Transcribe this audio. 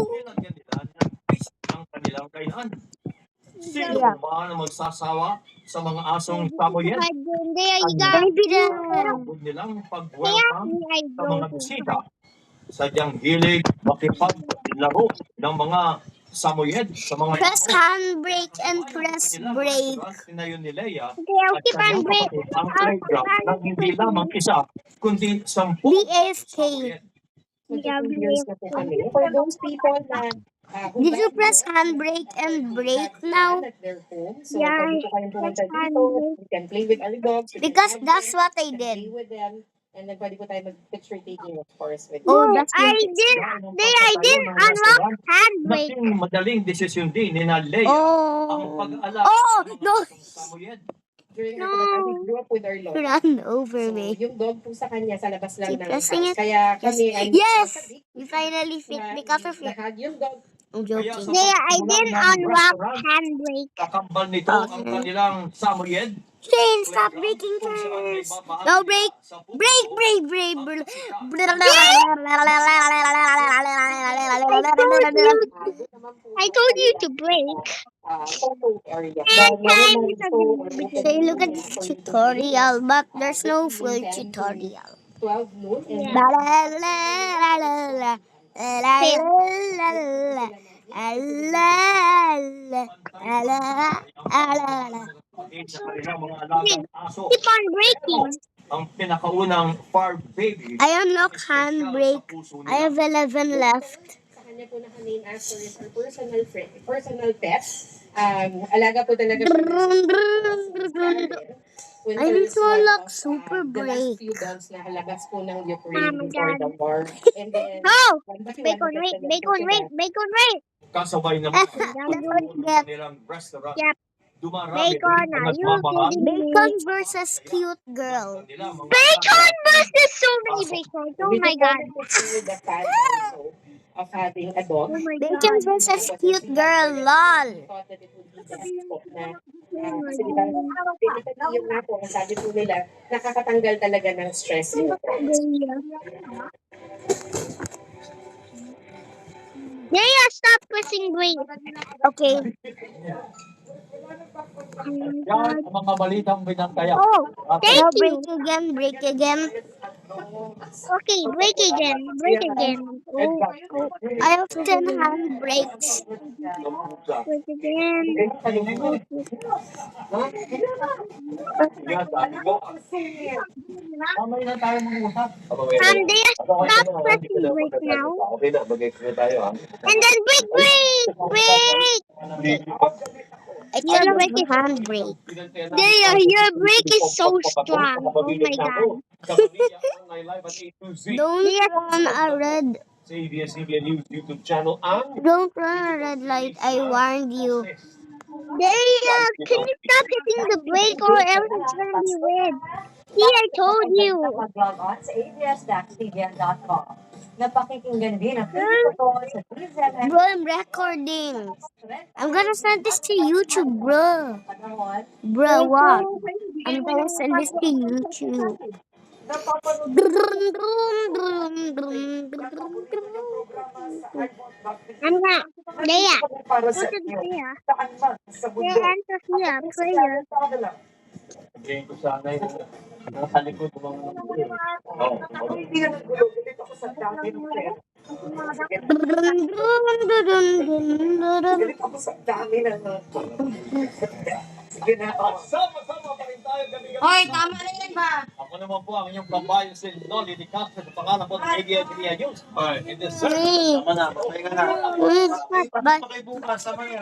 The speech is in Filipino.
Nilagyan nila ng twist ang kanilang kainan. Sino ba na magsasawa sa mga asong Samoyed? Huwag nilang pag-welcome sa mga bisita. Sadyang hilig makipaglaro ng mga Samoyed sa mga Press handbrake and press brake. Tinayo ni Leia I'll at keep on kanyang brake. kapatid ang playground ng hindi lamang isa, kundi 10 BFK. Samoyed. Yeah, 2 years na po kami. For those people na who Did you died press before, handbrake and we brake had now? fun at their home. So, Yeah, pwede po kayong pumunta press dito. handbrake. We can play with our dogs. We can Because hug that's them, what I we can play did. with them. And then pwede po tayo mag-picture taking, of course, with Oh, them. that's I didn't unlock handbrake. Laking madaling desisyon din ni na Leia ang Oh. pag-ala Oh, ng mga no. asong Samoyed. During No. our time, we grew up with our dog. Run over So, me. yung dog po sa kanya sa labas lang Keep ng pressing house. it. Kaya kami ay Yes! nasadik You finally fit because of it. nahag yung dog. I'm Kaya joking. sa pagsimulan ng restaurant, handbrake. kakambal nito ang kanilang Samoyed. Shane, stop breaking Kung saan may first. babahagi No, break. sa público Break, break, break. ang break. I told you to break. Photo area. Say, look at this tutorial, but there's no full tutorial. 12 noon. And Keep on breaking. Ang pinakaunang far baby. I unlock handbrake. I have 11 left. sa kanya po naka-name after is our personal friend, personal pet. Alaga po talaga siya ng I need to unlock super the last brake. few dogs na halabas po ng Ukraine before the war. And then, Oh! bacon, Bacon, wait. Kasabay naman Don't ang get kanilang restaurant. Yep. Dumarami Bacon, rin ang nagmamahal. Bacon versus cute girl. Bacon versus so many bacon. Oh my god. The fan also of having a dog. Bacon versus cute girl, lol. Thought that it would be best po na kasi diba, yung nga po, ang sabi po nila, nakakatanggal talaga ng stress yung dogs. Naya, stop pressing brake. Okay. Yan ang mga balitang binantaya. Oh, Okay. thank you. Break again. Okay, break again. Oh. I have 10 hand brakes. Break again. Yan, sabi ko. Mamay na tayo mag-usap. Naya, stop pressing brake now. Okay na, mag-explain tayo ha. And then brake. I can break a hand brake. Naya, your brake is so strong. Oh my god. Don't run a red. Sa ABS-CBN News YouTube channel ang Don't run a red light. I warned you. Naya, can you stop hitting the brake or else it's gonna be red? See, I told you. Mag-log on sa abs-cbn.com. Napakikinggan din ang pinipotol sa 37 Bro, I'm recording. I'm gonna send this to YouTube, bro. panahon. Bro, what? I'm gonna send this to YouTube. I'm not. Naya, Para go sa to the iyo. prayer. Saan man sa mundo. Yeah, enter here, prayer. sabihin ko sana yung nasa likod ng mga Hindi na nagulog. Dito ako sa dami ng player. Galit ako sa dami ng Sige na. Sama-sama pa rin tayo gabi-gabi. Hoy, tama na yan ba? Ako naman po ang inyong kabayo si Nolly Di Castro sa pangalan po ng ABS-CBN News. In this Three. Tama na, pahinga na. But Pakibukas, sama yan.